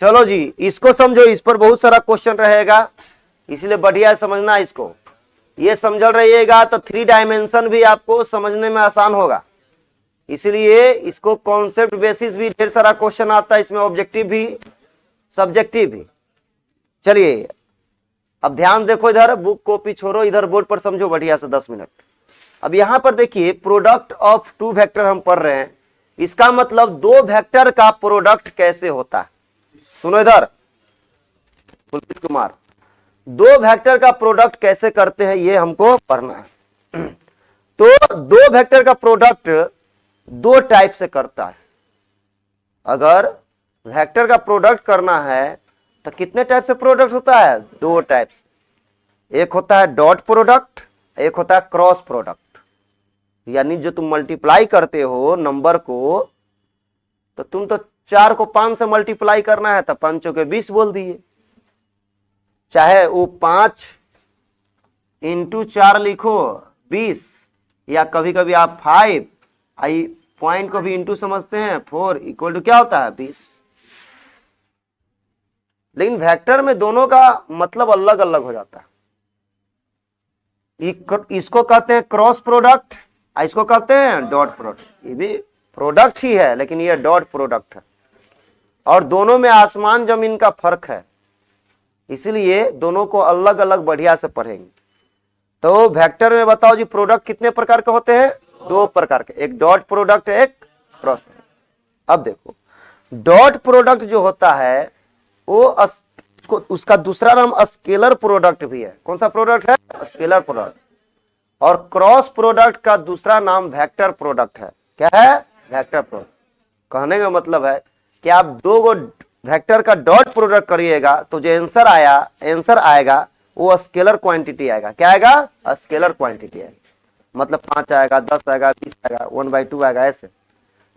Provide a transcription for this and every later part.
चलो जी, इसको समझो, इस पर बहुत सारा क्वेश्चन रहेगा, इसलिए बढ़िया समझना इसको। ये समझ रहिएगा तो 3 डायमेंशन भी आपको समझने में आसान होगा। इसलिए इसको कॉन्सेप्ट बेसिस भी ढेर सारा क्वेश्चन आता है इसमें, ऑब्जेक्टिव भी सब्जेक्टिव भी। चलिए अब ध्यान देखो, इधर बुक कॉपी छोड़ो, इधर बोर्ड पर समझो बढ़िया से 10 मिनट। अब यहां पर देखिए प्रोडक्ट ऑफ 2 वेक्टर हम पढ़ रहे हैं, इसका मतलब 2 वेक्टर का प्रोडक्ट कैसे होता है। सुनो इधर पुलकित कुमार, 2 वेक्टर का प्रोडक्ट कैसे करते हैं ये हमको पढ़ना है। तो 2 वेक्टर का प्रोडक्ट 2 टाइप से करता है। अगर वेक्टर का प्रोडक्ट करना है तो कितने टाइप से प्रोडक्ट होता है? 2 टाइप से। एक होता है डॉट प्रोडक्ट, एक होता है क्रॉस प्रोडक्ट। यानी जो तुम मल्टीप्लाई करते हो नंबर को, तो तुम तो 4 को 5 से मल्टीप्लाई करना है तो 5 चौके 20 बोल दिए, चाहे वो 5 इंटू 4 लिखो 20, या कभी कभी आप 5 आई पॉइंट को भी इंटू समझते हैं, 4 इक्वल टू क्या होता है 20। लेकिन वेक्टर में दोनों का मतलब अलग अलग हो जाता है। इसको कहते हैं क्रॉस प्रोडक्ट, इसको कहते हैं डॉट प्रोडक्ट। ये भी प्रोडक्ट ही है लेकिन ये डॉट प्रोडक्ट है, और दोनों में आसमान जमीन का फर्क है, इसलिए दोनों को अलग अलग बढ़िया से पढ़ेंगे। तो वेक्टर में बताओ जी प्रोडक्ट कितने प्रकार के होते हैं? 2 प्रकार के, एक डॉट प्रोडक्ट, एक क्रॉस प्रोडक्ट। अब देखो डॉट प्रोडक्ट जो होता है वो उसका दूसरा नाम स्केलर प्रोडक्ट भी है। कौन सा प्रोडक्ट है? Scalar product. और क्रॉस प्रोडक्ट का दूसरा नाम वेक्टर प्रोडक्ट है। क्या है? Vector product. कहने का मतलब है कि आप 2 गो वेक्टर का डॉट प्रोडक्ट करिएगा तो जो आंसर आएगा वो स्केलर क्वांटिटी आएगा। क्या आएगा? स्केलर क्वांटिटी आएगा। मतलब 5 आएगा, 10 आएगा, 20 आएगा, 1/2 आएगा, ऐसे।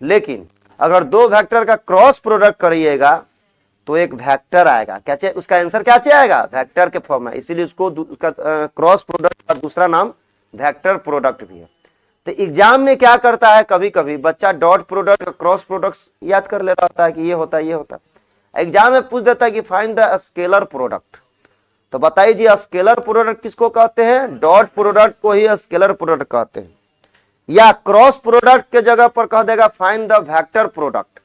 लेकिन अगर 2 वेक्टर का क्रॉस प्रोडक्ट करिएगा तो एक वेक्टर आएगा। क्या चाहिए? उसका आंसर क्या आएगा? वेक्टर के फॉर्म में, इसीलिए उसको उसका क्रॉस प्रोडक्ट का दूसरा नाम वेक्टर प्रोडक्ट भी है। तो एग्जाम में क्या करता है, कभी कभी बच्चा डॉट प्रोडक्ट क्रॉस प्रोडक्ट याद कर ले रहा है कि ये होता है ये होता है। एग्जाम में पूछ देता है कि फाइंड द स्केलर प्रोडक्ट। तो बताइए जी स्केलर प्रोडक्ट किसको कहते हैं? डॉट प्रोडक्ट को ही स्केलर प्रोडक्ट कहते हैं। या क्रॉस प्रोडक्ट के जगह पर कह देगा फाइंड द वेक्टर प्रोडक्ट।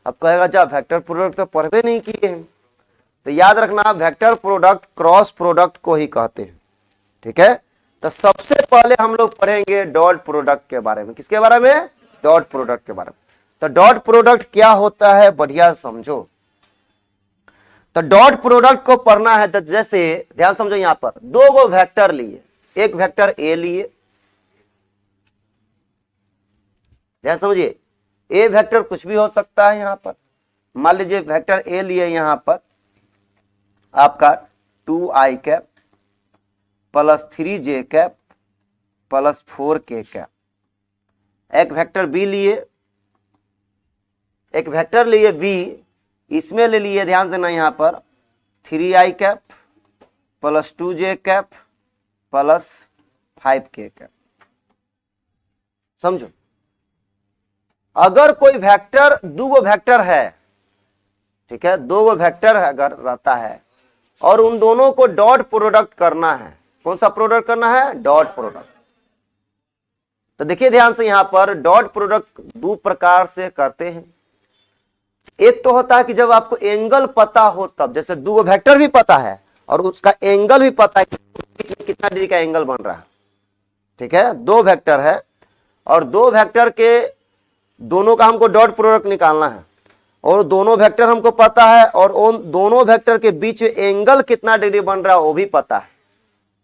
अब कहेगा जब वेक्टर प्रोडक्ट तो पढ़वे नहीं किए हैं, तो याद रखना वेक्टर प्रोडक्ट क्रॉस प्रोडक्ट को ही कहते हैं। ठीक है, तो सबसे पहले हम लोग पढ़ेंगे डॉट प्रोडक्ट के बारे में। किसके बारे में? डॉट प्रोडक्ट के बारे में। तो डॉट प्रोडक्ट क्या होता है बढ़िया समझो। तो डॉट प्रोडक्ट को पढ़ना है तो जैसे ध्यान समझो, यहां पर 2 गो वेक्टर लिए, एक वेक्टर ए लिए, ध्यान समझिए, ए वेक्टर कुछ भी हो सकता है। यहां पर मान लीजिए वेक्टर ए लिए, यहां पर आपका 2i cap plus 3j cap plus 4k cap. एक वेक्टर बी लिए, एक वेक्टर लिए बी, इसमें ले लिए, ध्यान देना यहां पर 3i cap plus 2j cap plus 5k cap. समझो, अगर कोई वेक्टर 2 गो वेक्टर है, ठीक है, 2 गो वेक्टर अगर रहता है और उन दोनों को डॉट प्रोडक्ट करना है, कौन सा प्रोडक्ट करना है? Dot product. तो देखिए ध्यान से, यहां पर डॉट प्रोडक्ट 2 प्रकार से करते हैं। एक तो होता है कि जब आपको एंगल पता हो तब, जैसे 2 गो वेक्टर भी पता है और उसका एंगल भी पता है कि बीच में कितना डिग्री का एंगल बन रहा है। ठीक है, 2 वेक्टर है और 2 वेक्टर के दोनों का हमको डॉट प्रोडक्ट निकालना है, और दोनों वेक्टर हमको पता है और उन दोनों वेक्टर के बीच में एंगल कितना डिग्री बन रहा है वो भी पता है।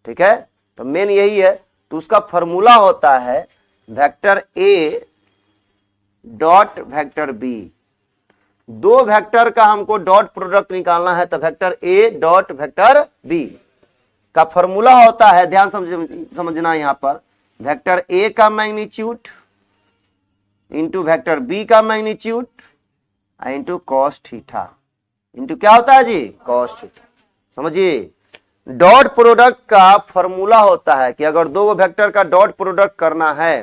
ठीक है, तो मेन यही है। तो उसका फॉर्मूला होता है vector A dot vector B. 2 vector का हमको डॉट प्रोडक्ट निकालना है तो vector A dot vector B का फॉर्मूला होता है, ध्यान समझना यहां पर, वेक्टर ए का मैग्नीट्यूड इंटू वेक्टर बी का magnitude into cos theta into क्या होता है जी? Cos theta. समझिए, डॉट प्रोडक्ट का फॉर्मूला होता है कि अगर 2 वेक्टर का डॉट प्रोडक्ट करना है,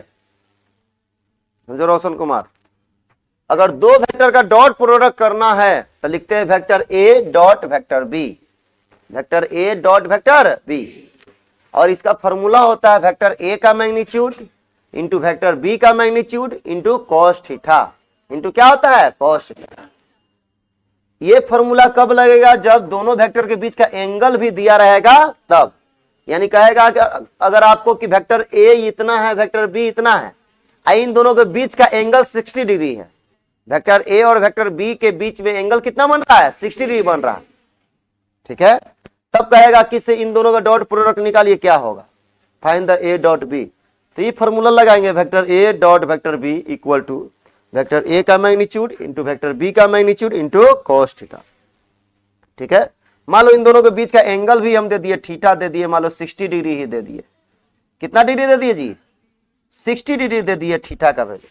समझो रोशन कुमार, अगर 2 वेक्टर वेक्टर का डॉट प्रोडक्ट करना है तो लिखते हैं vector A dot vector B, vector A dot vector B. और इसका फॉर्मूला होता है वेक्टर ए का मैग्नीट्यूड इंटू वेक्टर बी का magnitude into cos theta, into क्या होता है कॉस थीटा। ये फॉर्मूला कब लगेगा, जब दोनों वेक्टर के बीच का एंगल भी दिया रहेगा तब। यानी कहेगा कि अगर आपको कि वेक्टर ए इतना है वेक्टर बी इतना है, इन दोनों के बीच का एंगल 60 डिग्री है, वेक्टर ए और वेक्टर बी के बीच में एंगल कितना बन रहा है 60 डिग्री बन रहा है, ठीक है। तब कहेगा कि से इन दोनों का डॉट प्रोडक्ट निकालिए क्या होगा, find the A dot B. तो ये फॉर्मूला लगाएंगे vector A dot vector B equal to vector A का मैग्नीट्यूड इंटू वेक्टर बी का मैग्नीट्यूड इंटू कॉस थीटा, ठीक है। मान लो इन दोनों के बीच का एंगल भी हम दे दिए थीटा दे दिए, मान लो 60 डिग्री ही दे दिए, कितना डिग्री दे दिए जी 60 डिग्री दे दिए थीटा का वैल्यू।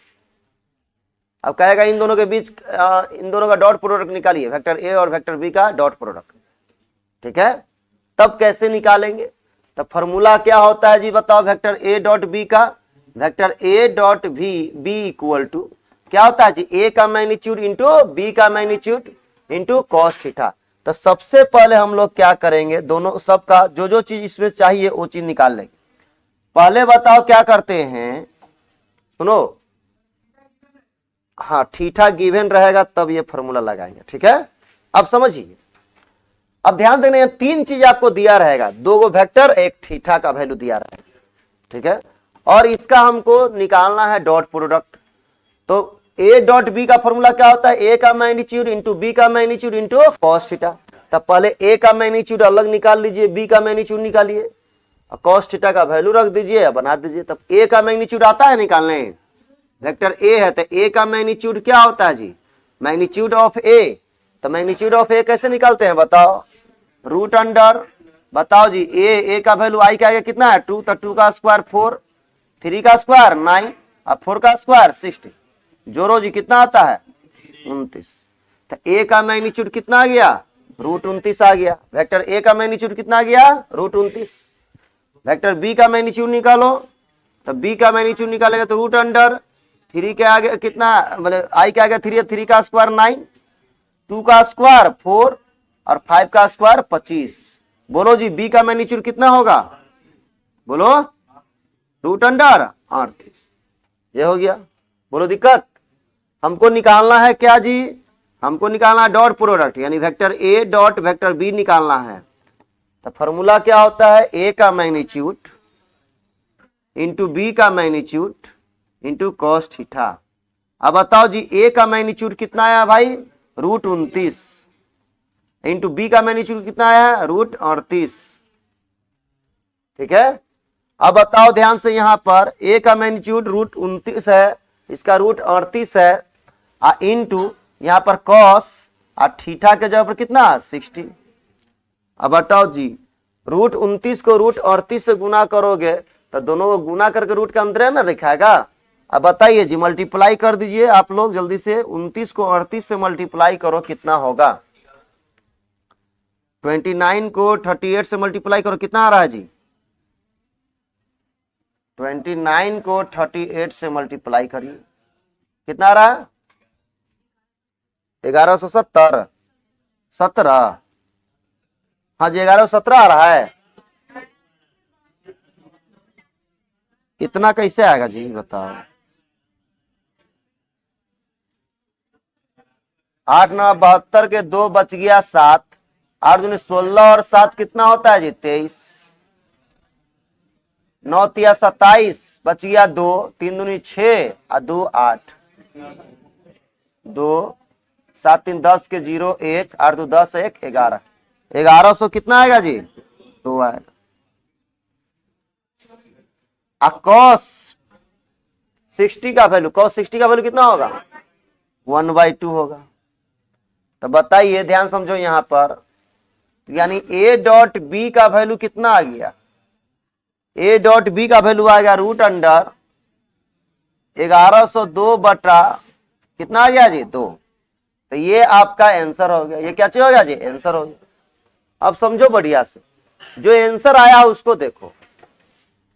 अब कहेगा इन दोनों के बीच इन दोनों का डॉट प्रोडक्ट निकालिए, वेक्टर ए और वेक्टर बी का डॉट प्रोडक्ट, ठीक है। तब कैसे निकालेंगे, तब फॉर्मूला क्या होता है जी बताओ, वेक्टर ए डॉट बी का, vector A dot B equal to क्या होता है जी ए का मैग्नीट्यूड इंटू बी का मैग्नीट्यूड इंटू कॉस थीटा। तो सबसे पहले हम लोग क्या करेंगे, दोनों सबका जो जो चीज इसमें चाहिए वो चीज निकाल लेंगे। पहले बताओ क्या करते हैं, सुनो, हाँ थीटा गिवन रहेगा तब ये फॉर्मूला लगाएंगे, ठीक है। अब समझिए, अब ध्यान देने तीन चीज आपको दिया रहेगा, दो गो वेक्टर एक थीटा का वैल्यू दिया रहेगा, ठीक है। और इसका हमको निकालना है डॉट प्रोडक्ट। तो ए डॉट बी का फॉर्मूला क्या होता है, ए का मैग्नीट्यूड इंटू बी का मैग्नीट्यूड इंटू कॉस थीटा। तब पहले ए का मैग्नीट्यूड अलग निकाल लीजिए, बी का मैग्नीट्यूड निकालिए, कॉस थीटा का वैल्यू रख दीजिए, बना दीजिए। तब ए का मैग्नीट्यूड आता है निकालने, वेक्टर ए है तो ए का मैग्नीट्यूड क्या होता है जी मैग्नीट्यूड ऑफ ए। तो मैग्नीट्यूड ऑफ ए कैसे निकालते हैं बताओ, रूट अंडर, बताओ जी ए का वैल्यू आई क्या है कितना है 2, तो 2 का स्क्वायर 4, 3 का स्क्वायर 9 और 4 का स्क्वायर 60, जोरो जी कितना आता है 29। तो ए का मैग्नीट्यूड कितना आ गया रूट 29 आ गया, वेक्टर ए का मैग्नीट्यूड कितना आ गया रूट 29। वेक्टर बी का मैग्नीट्यूड निकालो, तो बी का मैग्नीट्यूड निकालेगा तो रूट अंडर 3 के आगे कितना, मतलब आई के आगे 3, 3 का स्क्वायर 9, 2 का स्क्वायर 4 और 5 का स्क्वायर 25। बोलो जी बी का मैग्नीट्यूड कितना होगा, बोलो रूट अंडर 38। ये हो गया, बोलो दिक्कत। हमको निकालना है क्या जी, हमको निकालना है डॉट प्रोडक्ट, यानी vector A dot vector B निकालना है। तो फॉर्मूला क्या होता है, ए का मैग्नीट्यूड इंटू बी का मैग्नीट्यूड इंटू कॉस थीटा। अब बताओ जी ए का मैग्नीट्यूड कितना आया भाई रूट 29 इंटू बी का मैग्नीट्यूड कितना आया रूट 38, ठीक है। अब बताओ ध्यान से, यहां पर ए का मैग्नीट्यूड रूट 29 है, इसका रूट 38 है, इंटू यहां पर कॉस और थीटा के जगह पर कितना 60। अब बताओ जी रूट 29 को रूट 38 से गुना करोगे तो दोनों को गुना करके रूट का अंदर है ना लिखाएगा। अब बताइए जी मल्टीप्लाई कर दीजिए आप लोग जल्दी से, 29 को 38 से मल्टीप्लाई करो कितना होगा, 29 को 38 से मल्टीप्लाई करो कितना आ रहा है जी, 29 को 38 से मल्टीप्लाई करिए कितना आ रहा है 1170, 17, हाँ जी 1117 आ रहा है। इतना कैसे आएगा जी बताओ, 8 9 72 के 2 बच गया 7, 8 दूनी 16 और 7 कितना होता है जी 23, 9 तिया 27 बच गया 2, 3 दूनी 6 और 2 8, 2 7 3 10 के 0 1, 8 2 10 1 11, 1100 कितना आएगा जी 2 आएगा। कॉस 60 का वैल्यू, कॉस 60 का वैल्यू कितना होगा 1/2 होगा। तो बताइए ध्यान समझो यहां पर, यानी ए डॉट बी का वैल्यू कितना आ गया, ए डॉट बी का वैल्यू आएगा रूट अंडर 1102 बटा कितना आ गया जी 2। तो ये आपका आंसर हो गया, ये क्या चीज हो गया जी आंसर हो गया। अब समझो बढ़िया से, जो आंसर आया उसको देखो,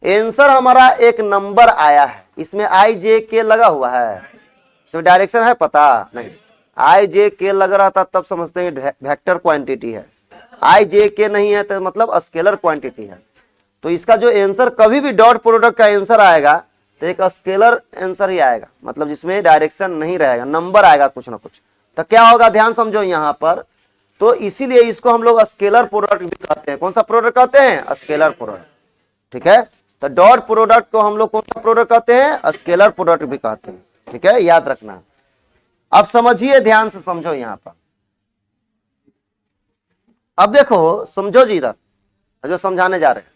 आंसर हमारा एक नंबर आया है, इसमें आई जे के लगा हुआ है, इसमें डायरेक्शन है पता नहीं, आई जे के लग रहा था तब समझते हैं वेक्टर क्वांटिटी है, आई जे के नहीं है तो मतलब स्केलर क्वांटिटी है। तो इसका जो आंसर कभी भी डॉट प्रोडक्ट का आंसर आएगा तो एक स्केलर आंसर ही आएगा, मतलब जिसमें डायरेक्शन नहीं रहेगा, नंबर आएगा कुछ ना कुछ। तो क्या होगा ध्यान समझो यहाँ पर। तो इसीलिए इसको हम लोग स्केलर प्रोडक्ट भी कहते हैं। कौन सा प्रोडक्ट कहते हैं? Scalar product. ठीक है, तो डॉट प्रोडक्ट को हम लोग कौन सा प्रोडक्ट कहते हैं? स्केलर प्रोडक्ट भी कहते हैं। ठीक है, याद रखना। अब समझिए, ध्यान से समझो यहाँ पर। अब देखो, समझो जी, इधर जो समझाने जा रहे हैं।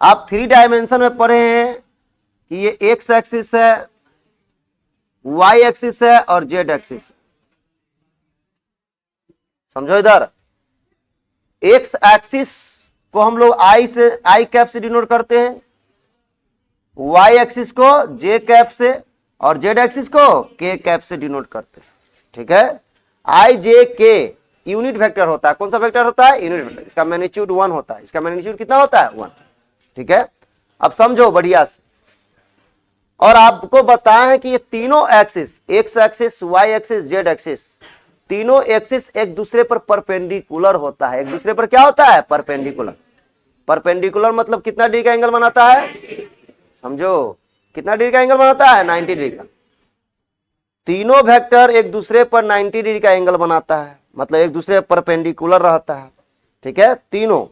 आप 3 डायमेंशन में पढ़े हैं कि ये एक्स एक्सिस है, वाई एक्सिस है और जेड एक्सिस। समझो इधर, एक्स एक्सिस को हम लोग आई कैप से डिनोट करते हैं, वाई एक्सिस को जे कैप से और जेड एक्सिस को के कैप से डिनोट करते हैं। ठीक है, आई जे के यूनिट वेक्टर होता है। कौन सा वेक्टर होता है? Unit vector. इसका मैग्नीट्यूड 1 होता है। इसका मैग्नीट्यूड कितना होता है? 1। ठीक है, अब समझो बढ़िया से। और आपको बताया है कि ये तीनों axis, X axis, Y axis, Z axis, तीनों एक्सिस एक दूसरे पर परपेंडिकुलर होता है। एक दूसरे पर क्या होता है? परपेंडिकुलर। परपेंडिकुलर मतलब कितना डिग्री का एंगल बनाता है? समझो, कितना डिग्री का एंगल बनाता है? 90 डिग्री का। तीनों वेक्टर एक दूसरे पर 90 डिग्री का एंगल बनाता है, मतलब एक दूसरे पर परपेंडिकुलर रहता है। ठीक है, तीनों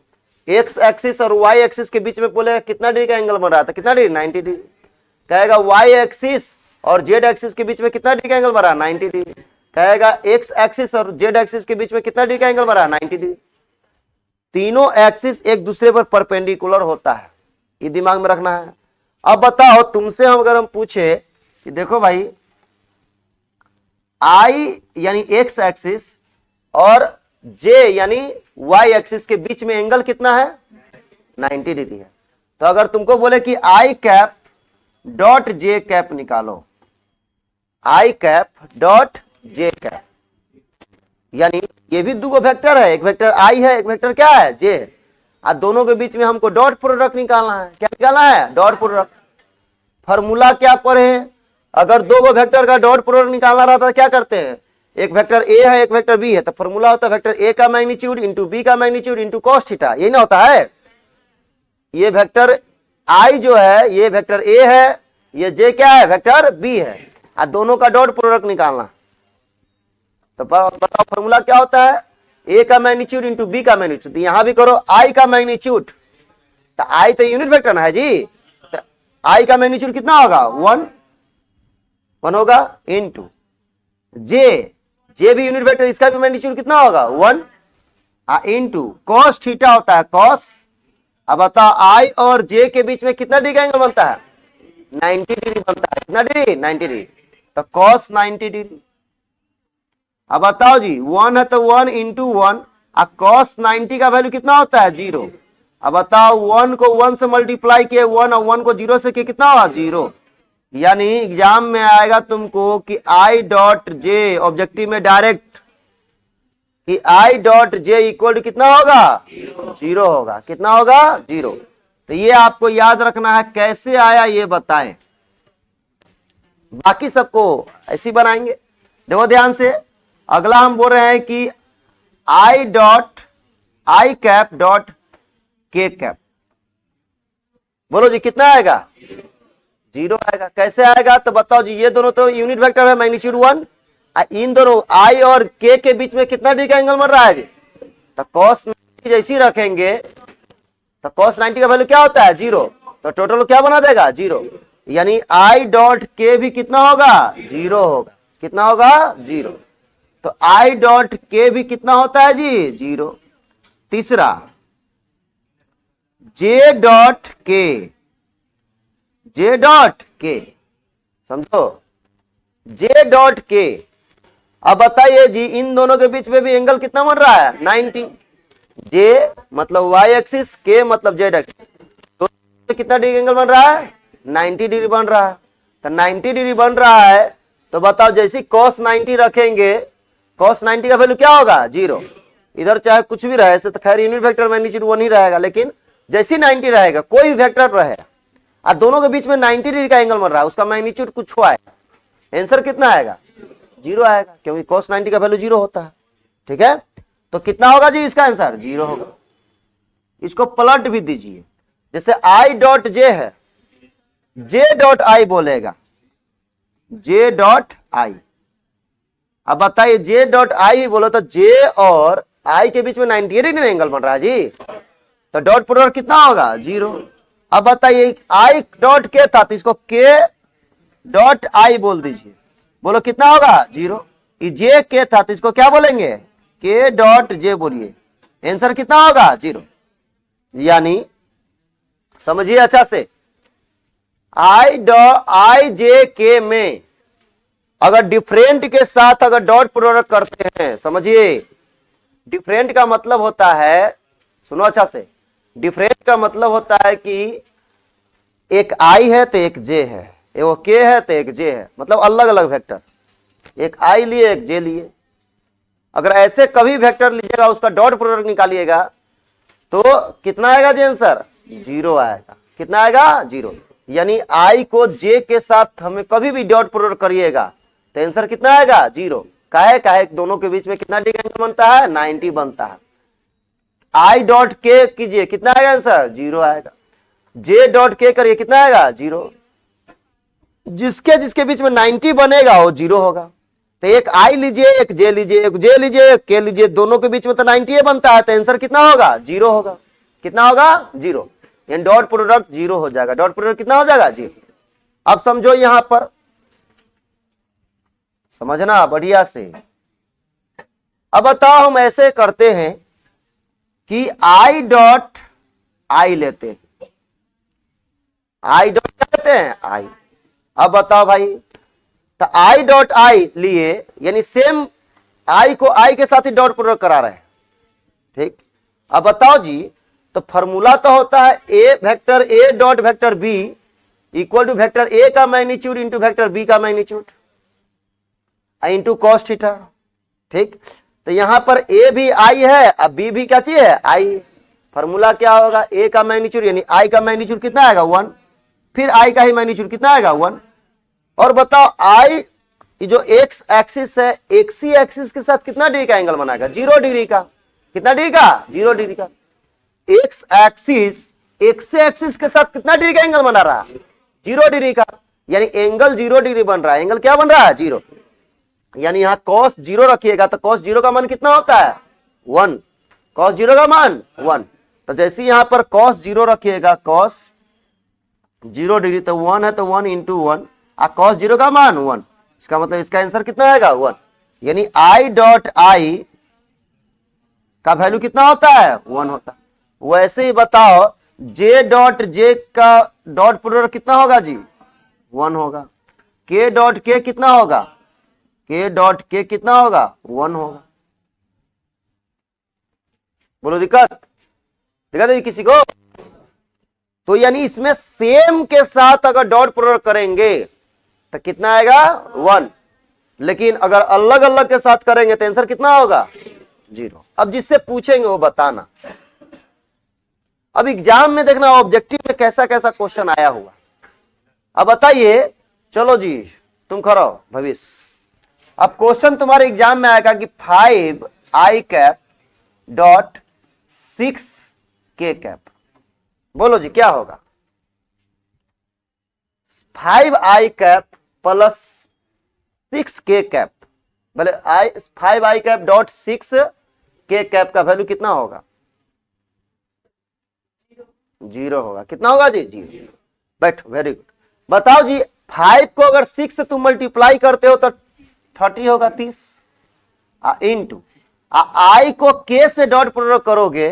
एक्स एक्सिस और वाई एक्सिस के बीच में बोले कितना डिग्री का एंगल बन रहा था? कितना डिग्री? 90 डिग्री। कहेगा वाई एक्सिस और जेड एक्सिस के बीच में कितना डिग्री का एंगल बन रहा? 90 डिग्री। कहेगा एक्स एक्सिस और जेड एक्सिस के बीच में कितना डिग्री का एंगल बन रहा? 90 डिग्री। तीनों एक्सिस एक दूसरे पर परपेंडिकुलर होता है, ये दिमाग में रखना है। अब बताओ, तुमसे अगर हम पूछे कि देखो भाई, आई यानी एक्स एक्सिस और जे यानी वाई एक्सिस के बीच में एंगल कितना है? 90 डिग्री है। तो अगर तुमको बोले कि आई कैप डॉट जे कैप निकालो, आई कैप डॉट जे कैप, यानी ये भी दो वेक्टर है, एक वेक्टर आई है, एक वेक्टर क्या है? जे। और दोनों के बीच में हमको डॉट प्रोडक्ट निकालना है। क्या निकालना है? Dot product. फॉर्मूला क्या पढ़े? अगर दो वेक्टर का डॉट प्रोडक्ट निकालना रहता है क्या करते हैं? एक वेक्टर ए है, एक वेक्टर बी है, तो फॉर्मूला होता है वेक्टर ए का मैग्नीट्यूड इंटू बी का मैग्नीट्यूड इंटू कॉस थीटा। यही ना होता है? ये वेक्टर आई जो है ये वेक्टर ए है, ये जे क्या है? वेक्टर बी है। और दोनों का डॉट प्रोडक्ट निकालना, तो बताओ फॉर्मूला क्या होता है? ए का मैग्नीट्यूड इंटू बी का मैग्नीट्यूड। यहां भी करो आई का मैग्नीट्यूड, तो आई तो यूनिट वेक्टर ना है जी, तो आई का मैग्नीट्यूड कितना होगा? 1 होगा इंटू जे भी यूनिट वेक्टर, इसका भी मैग्नीट्यूड कितना होगा? 1 इंटू कॉस थीटा होता है कॉस। अब बताओ आई और जे के बीच में कितना डिग्री का एंगल बनता है? 90 डिग्री बनता है। कितना डिग्री? 90 डिग्री। तो कॉस 90 डिग्री। अब बताओ जी, 1 है तो 1 इंटू 1, और कॉस 90 का वैल्यू कितना होता है? 0। अब बताओ 1 को 1 से मल्टीप्लाई किए 1 और 1 को 0 से किए कितना होगा? 0। यानी एग्जाम में आएगा तुमको कि आई डॉट जे, ऑब्जेक्टिव में डायरेक्ट, कि I dot J equal to कितना होगा? 0 होगा। कितना होगा? 0। तो ये आपको याद रखना है। कैसे आया ये बताएं, बाकी सबको ऐसी बनाएंगे। देखो ध्यान से, अगला हम बोल रहे हैं कि आई कैप डॉट के कैप। बोलो जी कितना आएगा? 0 आएगा। कैसे आएगा? तो बताओ जी, ये दोनों तो यूनिट वेक्टर है, मैग्नीट्यूड 1। इन दोनों आई और के के बीच में कितना डिग्री का एंगल बन रहा है जी? तो cos 90 जैसी रखेंगे तो cos 90 का वैल्यू क्या होता है? 0। तो टोटल क्या बना देगा? 0। यानी आई डॉट के भी कितना होगा? 0 होगा। कितना होगा? 0। तो आई डॉट के भी कितना होता है जी? 0। तीसरा, जे डॉट के, समझो, जे डॉट के। अब बताइए जी, इन दोनों के बीच में भी एंगल कितना बन रहा है? 90। जे मतलब वाई एक्सिस, के मतलब जेड एक्सिस, तो कितना डिग्री एंगल बन रहा है? 90 डिग्री बन रहा है। तो 90 डिग्री बन रहा है, तो बताओ जैसी cos 90 रखेंगे, cos 90 का वैल्यू क्या होगा? 0। इधर चाहे कुछ भी रहे, तो खैर यूनिट वेक्टर मैग्नीट्यूड 1 ही रहेगा, लेकिन जैसी 90 रहेगा, कोई भी वेक्टर रहे और दोनों के बीच में 90 डिग्री का एंगल बन रहा है, उसका मैग्नीट्यूड कुछ हुआ है, आंसर कितना आएगा? जीरो आएगा, क्योंकि cos 90 का वैल्यू जीरो होता है। ठीक है, तो कितना होगा जी इसका आंसर? जीरो होगा। इसको पलट भी दीजिए, जैसे आई डॉट जे है, जे डॉट आई बोलेगा, जे डॉट आई। अब बताइए जे डॉट आई बोलो तो जे और आई के बीच में 98 डिग्री एंगल बन रहा है जी, तो डॉट प्रोडक्ट कितना होगा? जीरो। अब बताइए आई डॉट के था तो इसको के डॉट आई बोल दीजिए, बोलो कितना होगा? जीरो। जे के था तो इसको क्या बोलेंगे? के डॉट जे बोलिए, आंसर कितना होगा? जीरो। यानी समझिए अच्छा से, आई जे के में अगर डिफरेंट के साथ अगर डॉट प्रोडक्ट करते हैं, समझिए डिफरेंट का मतलब होता है, सुनो अच्छा से, डिफरेंट का मतलब होता है कि एक आई है तो एक जे है, एक के है तो एक जे है, मतलब अलग अलग वेक्टर, एक आई लिए एक जे लिए। अगर ऐसे कभी वेक्टर लीजिएगा उसका डॉट प्रोडक्ट निकालिएगा तो कितना आएगा जी आंसर? जीरो आएगा। कितना आएगा? जीरो। यानी आई को जे के साथ हमें कभी भी डॉट प्रोडक्ट करिएगा तो आंसर कितना आएगा? जीरो। काहे दोनों के बीच में कितना डिग्री एंगल बनता है? 90 बनता है। आई डॉट के कीजिए, कितना आएगा आंसर? जीरो आएगा। जे डॉट के करिए, कितना आएगा? जीरो। जिसके जिसके बीच में 90 बनेगा वो जीरो होगा। तो एक आई लीजिए, एक जे लीजिए, एक जे लीजिए, एक के लीजिए, दोनों के बीच में तो 90 बनता है, तो आंसर कितना होगा? जीरो होगा। कितना होगा? जीरो। यानी डॉट प्रोडक्ट जीरो हो जाएगा। डॉट प्रोडक्ट कितना हो जाएगा? जीरो। अब समझो यहां पर, समझना बढ़िया से। अब बताओ हम ऐसे करते हैं कि आई डॉट आई लेते हैं, आई डॉट क्या लेते हैं? आई। अब बताओ भाई, तो आई डॉट आई लिए, यानी सेम आई को आई के साथ ही डॉट प्रोडक्ट करा रहे हैं। ठीक, अब बताओ जी, तो फॉर्मूला तो होता है A vector A dot vector B equal to vector A का मैग्नीट्यूड इंटू वेक्टर बी का मैग्नीट्यूड इंटू कॉस थीटा। ठीक, तो यहां पर ए भी आई है, अब बी भी क्या चाहिए? आई। फॉर्मूला क्या होगा? ए का मैग्नीट्यूड यानी आई का मैग्नीट्यूड कितना आएगा? 1, फिर आई का ही मैग्नीट्यूड कितना आएगा? 1। और बताओ आई जो एक्स एक्सिस है, एक्सी एक्सिस के साथ कितना डिग्री का एंगल बनाएगा? 0 डिग्री का। कितना डिग्री का? 0 डिग्री का। एक्स एक्सिस एक्स एक्सिस के साथ कितना डिग्री का एंगल बना रहा है? 0 डिग्री का। यानी एंगल 0 डिग्री बन रहा है। एंगल क्या बन रहा है? 0। यानी यहां cos 0 रखिएगा तो cos 0 का मान कितना होता है? 1। cos 0 का मान 1। तो जैसे यहां पर cos 0 रखिएगा, cos 0 डिग्री तो 1 है, तो 1 इंटू 1, cos 0 का मान 1। इसका मतलब इसका आंसर कितना आएगा? 1। यानी आई डॉट आई का वैल्यू कितना होता है? 1 होता है। वैसे ही बताओ जे डॉट जे का डॉट प्रोडक्ट कितना होगा जी? 1 होगा। के डॉट के कितना होगा? के डॉट के कितना होगा? 1 होगा। बोलो दिक्कत दिक्कत है किसी को? तो यानी इसमें सेम के साथ अगर डॉट प्रोडक्ट करेंगे तो कितना आएगा? 1। लेकिन अगर अलग अलग के साथ करेंगे तो आंसर कितना होगा? 0। अब जिससे पूछेंगे वो बताना। अब एग्जाम में देखना ऑब्जेक्टिव में कैसा कैसा क्वेश्चन आया हुआ। अब बताइए, चलो जी तुम करो भविष्य। अब क्वेश्चन तुम्हारे एग्जाम में आएगा कि 5 आई कैप डॉट 6 के कैप। बोलो जी क्या होगा? 5 आई कैप प्लस 6 के कैप, बोले 5 आई कैप डॉट 6 के कैप का वैल्यू कितना होगा? 0 होगा। कितना होगा जी? 0। बैठो, वेरी गुड। बताओ जी, 5 को अगर 6 से तुम मल्टीप्लाई करते हो तो 30 होगा, 30 इंटू आई को के से डॉट प्रोडक्ट करोगे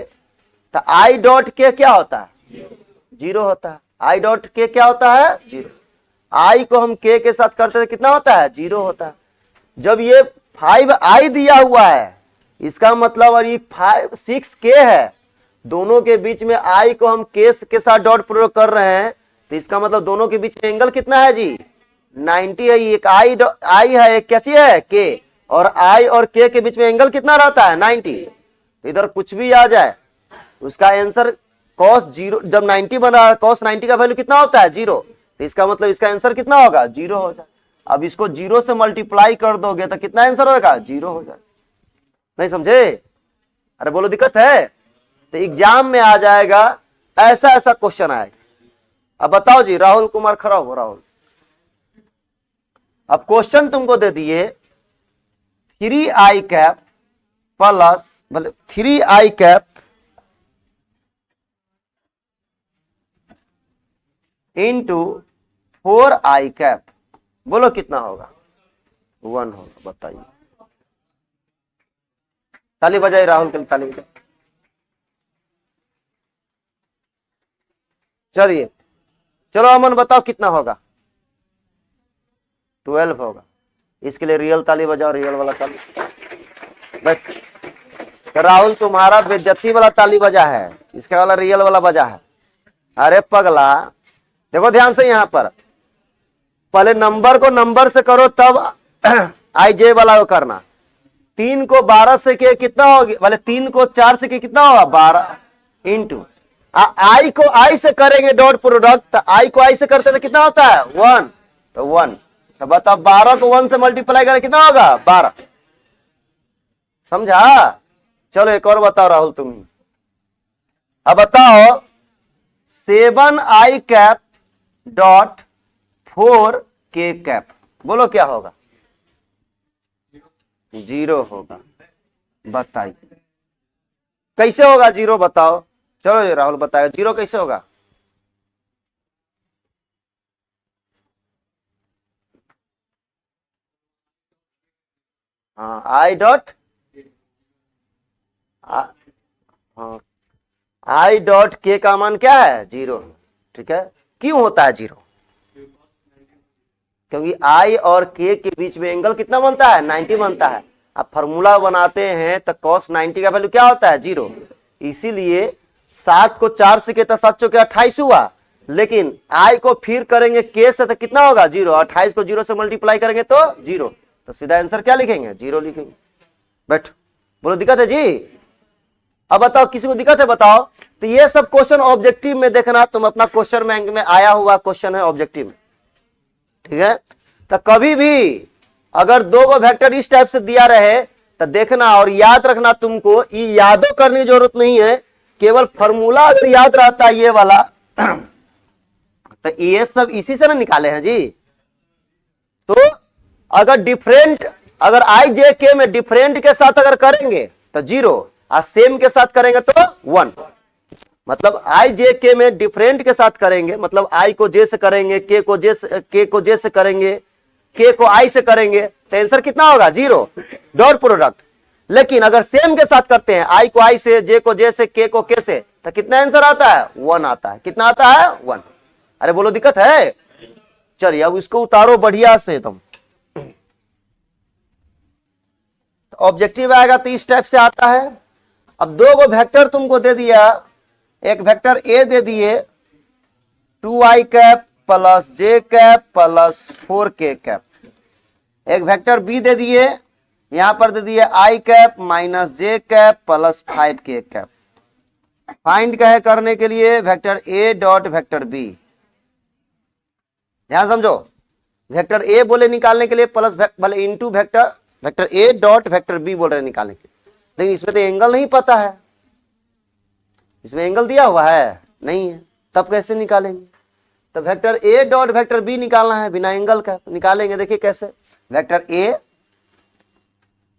तो आई डॉट के क्या होता है? 0 होता है। आई डॉट के क्या होता है? 0। आई को हम के साथ करते थे, कितना होता है? 0 होता है। जब ये 5 आई दिया हुआ है, इसका मतलब और ये 6 के है, दोनों के बीच में आई को हम के साथ डॉट प्रोडक्ट कर रहे हैं, तो इसका मतलब दोनों के बीच में एंगल कितना है जी? 90 है। एक आई है, एक क्या चीज है? के। और आई और के बीच में एंगल कितना रहता है? 90। तो इधर कुछ भी आ जाए उसका आंसर cos 0, जब 90 बन रहा है cos 90 का वैल्यू कितना होता है? 0। तो इसका मतलब इसका आंसर कितना होगा? 0 हो जाए। अब इसको 0 से मल्टीप्लाई कर दोगे तो कितना आंसर होगा? 0 हो जाएगा। नहीं समझे? अरे बोलो दिक्कत है? तो एग्जाम में आ जाएगा, ऐसा ऐसा क्वेश्चन आएगा। अब बताओ जी, राहुल कुमार खड़ा हो। राहुल, अब क्वेश्चन तुमको दे दिए 3i cap plus 3i cap into 4i cap, बोलो कितना होगा? 1 होगा। बताइए, ताली बजाइए राहुल के लिए, ताली बजाइए। चलिए, चलो अमन बताओ कितना होगा? 12 होगा। इसके लिए रियल ताली बजाओ, रियल वाला ताली। बस तो राहुल तुम्हारा बेइज्जती वाला ताली बजा है, इसका वाला रियल वाला बजा है। अरे पगला, देखो ध्यान से, यहां पर पहले नंबर को नंबर से करो, तब आई जे वाला को करना। 3 को 12 से के कितना होगी? वाले 3 को 4 से के कितना होगा? 12 इंटू आई को आई से करेंगे डॉट प्रोडक्ट, तो आई को आई से करते तो कितना होता है? 1, तो 1। तो बताओ 12 को 1 से मल्टीप्लाई करें कितना होगा? 12। समझा? चलो एक और बताओ राहुल तुम ही। अब बताओ 7i cap dot 4k cap, बोलो क्या होगा? 0 होगा। बताइए कैसे होगा 0? बताओ। चलो ये राहुल बताएगा 0 कैसे होगा। हाँ, आई डॉट, हाँ आई डॉट के का मान क्या है? 0। ठीक है, क्यों होता है 0? क्योंकि आई और के के बीच में एंगल कितना बनता है? 90 बनता है। अब फॉर्मूला बनाते हैं तो cos 90 का वैल्यू क्या होता है? 0। इसीलिए 7 को 4 से के तो 7 चौके 28 हुआ, लेकिन आई को फिर करेंगे के से तो कितना होगा? 0। 28 को 0 से मल्टीप्लाई करेंगे तो 0, तो सीधा आंसर क्या लिखेंगे? 0 लिखेंगे। बैठ, बोलो दिक्कत है जी? अब बताओ किसी को दिक्कत है? बताओ। तो ये सब क्वेश्चन ऑब्जेक्टिव में देखना, तुम अपना क्वेश्चन बैंक में आया हुआ क्वेश्चन है ऑब्जेक्टिव में। ठीक है, तो कभी भी अगर 2 वेक्टर इस टाइप से दिया रहे तो देखना और याद रखना, तुमको ये यादों करने की जरूरत नहीं है, केवल फॉर्मूला अगर याद रहता है ये वाला तो ये सब इसी से ना निकाले हैं जी। तो अगर डिफरेंट, अगर आई जे के में डिफरेंट के साथ अगर करेंगे तो 0 और सेम के साथ करेंगे तो 1। मतलब आई जे के में डिफरेंट के साथ करेंगे, मतलब आई को जे से करेंगे, के को जे से करेंगे, के को आई से करेंगे, तो आंसर कितना होगा? 0, डॉट प्रोडक्ट। लेकिन अगर सेम के साथ करते हैं, आई को आई से, जे को जे से, के को के से, तो कितना आंसर आता है? 1 आता है। कितना आता है? 1। अरे बोलो दिक्कत है? चलिए अब इसको उतारो बढ़िया से तुम। तो ऑब्जेक्टिव आएगा तो इस टाइप से आता है। अब 2 वेक्टर तुमको दे दिया, एक वेक्टर ए दे दिए 2i cap plus J cap plus 4k cap, एक वेक्टर बी दे दिए, यहां पर दे दिए i cap minus J cap plus 5k cap. Find कहे करने के लिए vector A dot vector B, ध्यान समझो, वेक्टर ए बोले निकालने के लिए प्लस बोले into vector A dot vector B बोल रहे निकालने के लिए, लेकिन इसमें तो एंगल नहीं पता है, इसमें एंगल दिया हुआ है नहीं है, तब कैसे निकालेंगे? तो vector A dot vector B निकालना है बिना एंगल का, तो निकालेंगे। देखिए कैसे, वेक्टर ए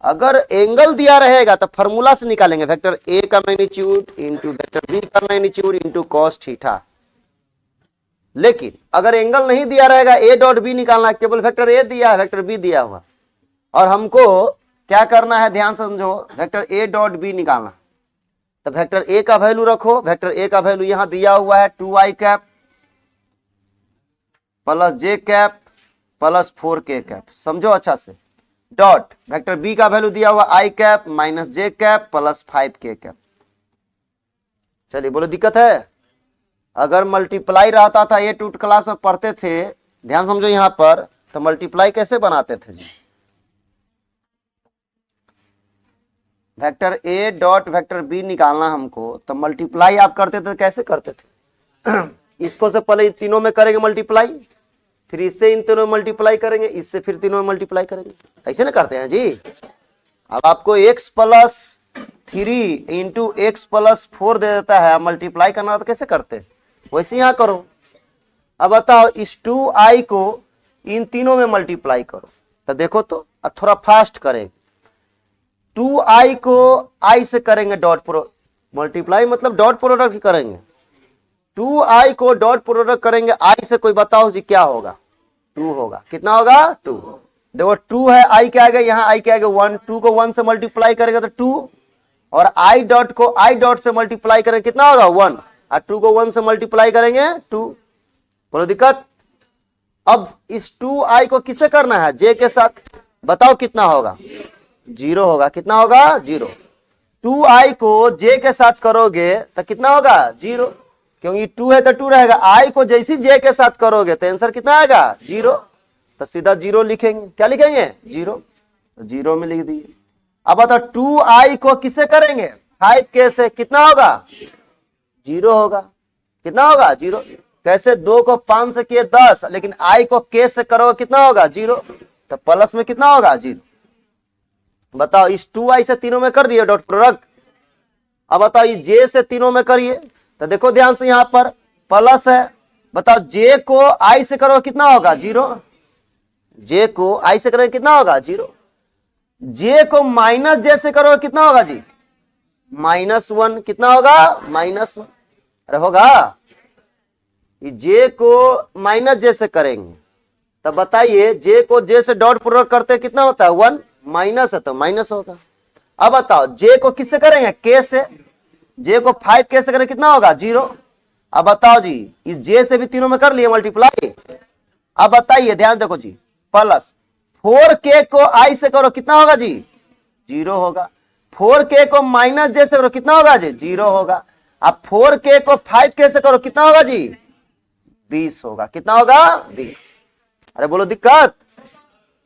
अगर एंगल दिया रहेगा तो फॉर्मूला से निकालेंगे, वेक्टर ए का मैग्नीट्यूड इंटू वेक्टर बी का मैग्नीट्यूड इंटू कॉस थीटा। लेकिन अगर एंगल नहीं दिया रहेगा, ए डॉट बी निकालना, केवल वेक्टर ए दिया है, वेक्टर बी दिया हुआ, और हमको क्या करना है ध्यान समझो, वेक्टर ए डॉट बी निकालना। तो वेक्टर ए का वैल्यू रखो, वेक्टर ए का वैल्यू यहां दिया हुआ है 2i cap plus J cap plus 4k cap, समझो अच्छा से, डॉट वेक्टर बी का वैल्यू दिया हुआ i cap minus J cap plus 5k cap. चलिए बोलो दिक्कत है? अगर मल्टीप्लाई रहता था, ये 2 क्लास में पढ़ते थे, ध्यान समझो यहां पर, तो मल्टीप्लाई कैसे बनाते थे जी? Vector A dot vector B निकालना हमको, तो मल्टीप्लाई आप करते थे, कैसे करते थे? इसको से पहले तीनों में करेंगे मल्टीप्लाई, फिर इससे इन तीनों मल्टीप्लाई करेंगे, इससे फिर तीनों मल्टीप्लाई करेंगे, ऐसे ना करते हैं जी। अब आपको x plus 3 into x plus 4 दे देता है, मल्टीप्लाई करना तो कैसे करते, वैसे यहां करो। अब बताओ इस 2i को इन तीनों में मल्टीप्लाई करो, तो देखो तो अब थोड़ा फास्ट करें। 2i को i से करेंगे डॉट प्रो मल्टीप्लाई, मतलब डॉट प्रोडक्ट ही करेंगे। 2i को डॉट प्रोडक्ट करेंगे i से, कोई बताओ जी क्या होगा, 2 होगा। कितना होगा 2। देखो 2 है, i क्या आएगा, यहाँ i क्या आएगा 1, 2 को 1 से मल्टीप्लाई करेंगे तो 2, और i डॉट को i डॉट से मल्टीप्लाई करेंगे कितना होगा 1, और 2 को 1 से मल्टीप्लाई करेंगे 2। बोलो दिक्कत। अब इस 2i को किससे करना है, j के साथ, बताओ कितना होगा 0 होगा। कितना होगा 0। 2i को j के साथ करोगे तो कितना होगा 0, क्योंकि 2 है तो 2 रहेगा। i को जैसी j के साथ करोगे तो आंसर कितना आएगा 0, तो सीधा 0 लिखेंगे। क्या लिखेंगे 0, तो 0 में लिख दिए। अब बताओ 2i को किससे करेंगे 5k से, कितना होगा 0 होगा। कितना होगा 0। कैसे 2 को 5 से किए 10, लेकिन i को k से करोगे कितना होगा 0, तो प्लस में कितना होगा 0। बताओ इस 2i से तीनों में कर दिए डॉट प्रोडक्ट। अब बताओ ये j से तीनों में करिए, तो देखो ध्यान से यहां पर प्लस है। बताओ j को i से करो कितना होगा 0, j को i से करोगे कितना होगा 0। j को माइनस j से करोगे कितना होगा जी -1। कितना होगा -1। अरे होगा, j को माइनस j से करेंगे तब बताइए j को j से डॉट प्रोडक्ट करते कितना होता है 1, माइनस है तो माइनस होगा। अब बताओ j को किससे करेंगे k से, j को 5k से करें कितना होगा 0। अब बताओ जी इस j से भी तीनों में कर लिए मल्टीप्लाई। अब बताइए ध्यान देखो जी, प्लस 4k को i से करो कितना होगा जी 0 होगा। 4k को माइनस j से करो कितना होगा जी 0 होगा। अब 4k को 5k से करो कितना होगा जी 20 होगा। कितना होगा 20। अरे बोलो दिक्कत।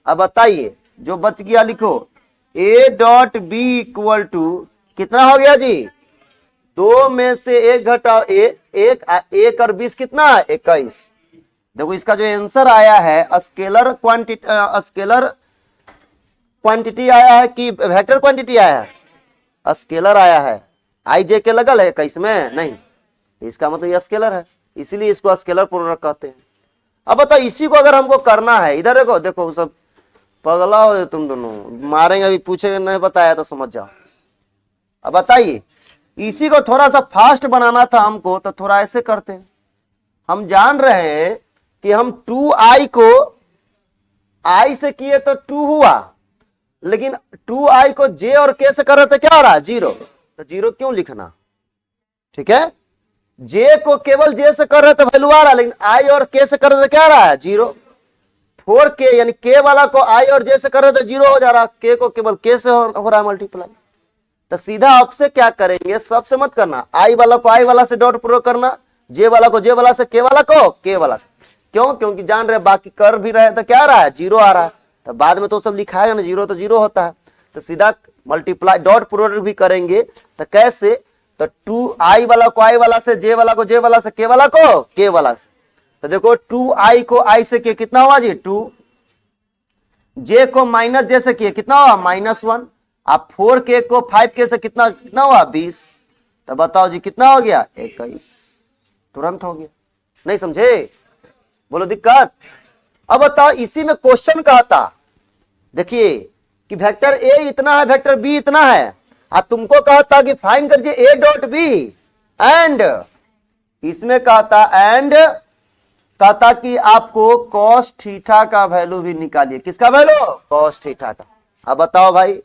अब बताइए जो बच गया लिखो a dot b equal to कितना हो गया जी 2 में से 1 घटाओ 1 और 20 कितना 21। देखो इसका जो आंसर आया है स्केलर क्वांटिटी आया है कि वेक्टर क्वांटिटी आया है, स्केलर आया है। आई जे के लगल है 21 में नहीं, इसका मतलब ये स्केलर है, इसीलिए इसको स्केलर प्रोडक्ट कहते हैं। अब बताओ इसी को अगर हमको करना है, इधर देखो देखो सब पगला हो तुम दोनों, मारेंगे अभी, पूछेंगे नहीं बताया तो समझ जाओ। अब बताइए इसी को थोड़ा सा फास्ट बनाना था हमको, तो थोड़ा ऐसे करते हैं। हम जान रहे हैं कि हम 2i को i से किए तो 2 हुआ, लेकिन 2i को j और k से कर रहे तो क्या हो रहा है 0, तो 0 क्यों लिखना, ठीक है। j को केवल j से कर रहे तो वैल्यू आ रहा है, लेकिन i और k से कर रहे तो क्या आ रहा है 0। 4k यानी k वाला को i और j से कर रहे तो 0 हो जा रहा, k को केवल k से हो रहा है मल्टीप्लाई। तो सीधा आपसे क्या करेंगे, सबसे मत करना, i वाला को i वाला से डॉट प्रोडक्ट करना, j वाला को j वाला से, k वाला को k वाला से। क्यों, क्योंकि जान रहे बाकी कर भी रहे तो क्या आ रहा है 0 आ रहा है, तो बाद में तो सब लिखाएगा ना 0 तो 0 होता है। तो सीधा मल्टीप्लाई डॉट प्रोडक्ट भी करेंगे तो कैसे, तो 2i वाला को i वाला से, j वाला को j वाला से, k वाला को k वाला से। तो देखो 2i को i से किए कितना हुआ जी 2, j को माइनस j से किए कितना हुआ -1, अब 4k को 5k से कितना हुआ 20। तो बताओ जी कितना हो गया 21, तुरंत हो गया। नहीं समझे, बोलो दिक्कत। अब बताओ इसी में क्वेश्चन कहता, देखिए कि वेक्टर a इतना है, वेक्टर b इतना है, और तुमको कहता कि फाइंड करिए a डॉट b एंड, इसमें कहता एंड कहता कि आपको cos थीटा का वैल्यू भी निकालिए। किसका वैल्यू, cos थीटा का। अब बताओ भाई,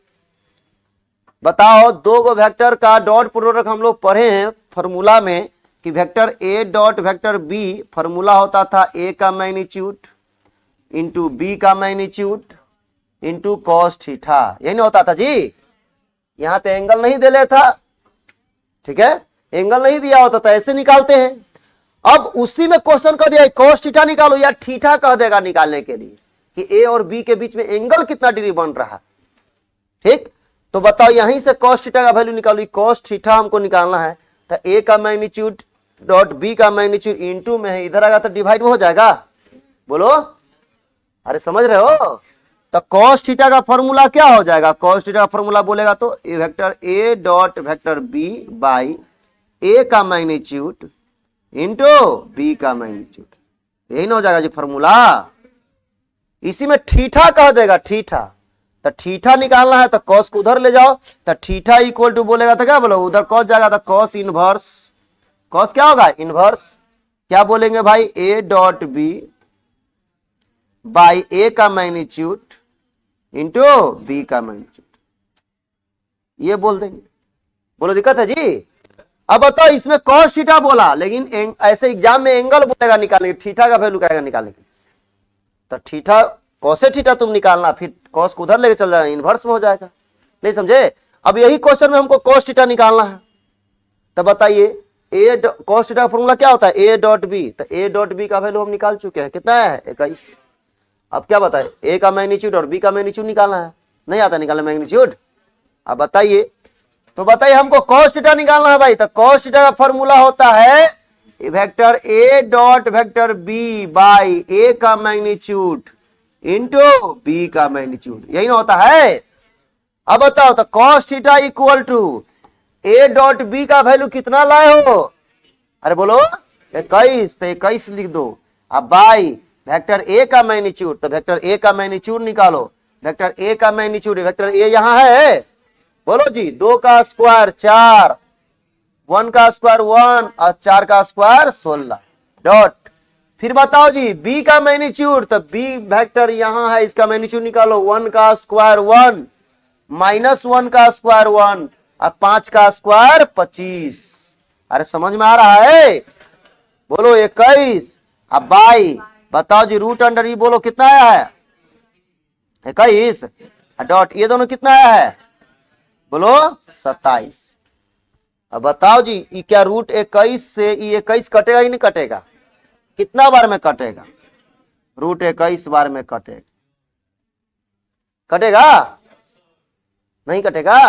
बताओ दो गो वेक्टर का डॉट प्रोडक्ट हम लोग पढ़े हैं फॉर्मूला में कि vector a dot vector b, formula होता था a का मैग्नीट्यूड इंटू b का मैग्नीट्यूड इंटू cos थीटा, यही नहीं होता था जी। यहां तो एंगल नहीं दे था, ठीक है, एंगल नहीं दिया होता था, ऐसे निकालते हैं। अब उसी में क्वेश्चन कर दिया cos थीटा निकालो, या थीटा कह देगा निकालने के लिए कि a और b के बीच में एंगल कितना डिग्री बन रहा है, ठीक। तो बताओ यहीं से cos थीटा का वैल्यू निकालो, cos थीटा हमको निकालना है, तो a का मैग्नीट्यूड डॉट b का मैग्नीट्यूड इंटू में है, इधर आएगा तो डिवाइड में हो जाएगा, बोलो, अरे समझ रहे हो? तो cos थीटा का फॉर्मूला क्या हो जाएगा? cos थीटा का फॉर्मूला बोलेगा तो A vector A dot vector B by A का मैग्नीट्यूड इंटू बी का मैग्नीट्यूड, यही ना हो जाएगा जी फॉर्मूला। इसी में थीटा कह देगा, थीटा, तो थीटा निकालना है तो cos को उधर ले जाओ, तो थीटा इक्वल टू बोलेगा तो क्या बोलो, उधर cos जाएगा तो cos इनवर्स, cos क्या होगा? इनवर्स। क्या बोलेंगे भाई? ए डॉट बी बाई ए का मैग्नीट्यूड इंटू बी का मैग्नीट्यूड, ये बोल देंगे। बोलो दिक्कत है जी? अब बताओ, इसमें cos थीटा बोला, लेकिन ऐसे एग्जाम में एंगल बोलेगा निकालने के, थीटा का वैल्यू कहेगा निकालने के, तो थीटा cos थीटा तुम निकालना, फिर cos को उधर लेके चल जाएगा, इनवर्स में हो जाएगा। नहीं समझे? अब यही क्वेश्चन में हमको cos थीटा निकालना है, तो बताइए ए cos थीटा का फॉर्मूला क्या होता है? ए डॉट बी, तो ए डॉट बी का वैल्यू हम निकाल चुके हैं, कितना है? 21। अब क्या बताए? ए का मैग्नीट्यूड और बी का मैग्नीट्यूड निकालना है, नहीं आता निकालना मैग्नीट्यूड। अब बताइए, तो बताइए हमको cos थीटा निकालना है भाई, तो cos थीटा का फॉर्मूला होता है vector A dot vector B by A का मैग्नीट्यूड इंटू बी का मैग्नीट्यूड, यही ना होता है। अब बताओ, तो cos theta equal to A dot B का वैल्यू कितना लाए हो? अरे बोलो 21, तो 21 लिख दो। अब बाई वेक्टर ए का मैग्नीट्यूड, तो वेक्टर ए का मैग्नीट्यूड निकालो, वेक्टर ए का मैग्नीट्यूड, वेक्टर ए यहां है, बोलो जी, 2 का स्क्वायर 4, 1 का स्क्वायर 1 और 4 का स्क्वायर 16 डॉट। फिर बताओ जी बी का मैग्नीट्यूड, तो बी वेक्टर यहां है, इसका मैग्नीट्यूड निकालो, 1 का स्क्वायर 1 माइनस 1 का स्क्वायर 1 और 5 का स्क्वायर 25। अरे समझ में आ रहा है? बोलो 21। अब बाई बताओ जी रूट अंडर ई, बोलो कितना आया है? 21 डॉट, ये दोनों कितना आया है? बोलो 27। अब बताओ जी, ये क्या रूट 21 से ये 21 कटेगा कि नहीं कटेगा? कितना बार में कटेगा? रूट 21 बार में कटेगा। कटेगा? नहीं कटेगा?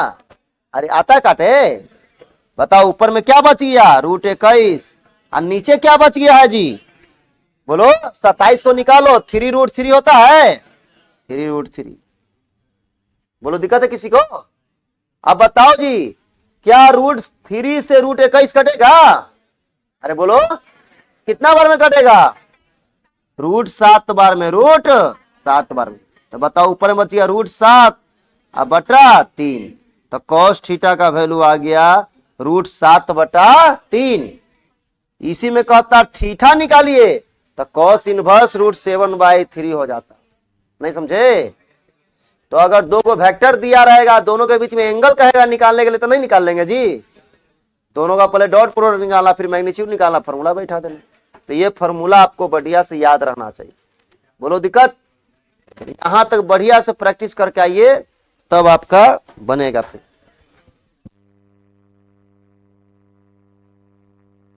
अरे आता है काटे। बताओ ऊपर में क्या बच गया? रूट 21, और नीचे क्या बच गया है जी? बोलो 27 को निकालो, 3 रूट 3 होता है, 3 रूट 3। बोलो दिक्कत है किसी को? अब बताओ जी, क्या रूट 3 से रूट 21 कटेगा? अरे बोलो कितना बार में कटेगा? रूट 7 बार में, रूट 7 बार में। तो बताओ ऊपर में बच गया रूट 7 अब बटा 3, तो cos थीटा का वैल्यू आ गया रूट 7 बटा 3। इसी में कहता थीटा निकालिए, तो cos इनवर्स रूट 7/3 हो जाता। नहीं समझे? तो अगर दो को वेक्टर दिया रहेगा, दोनों के बीच में एंगल कहेगा निकालने के लिए, तो नहीं निकाल लेंगे जी। दोनों का पहले डॉट प्रोडक्ट निकालना, फिर मैग्नीट्यूड निकालना, फॉर्मूला बैठा देना। तो ये फॉर्मूला आपको बढ़िया से याद रहना चाहिए। बोलो दिक्कत? यहां तक बढ़िया से प्रैक्टिस करके आइए, तब आपका बनेगा फिर।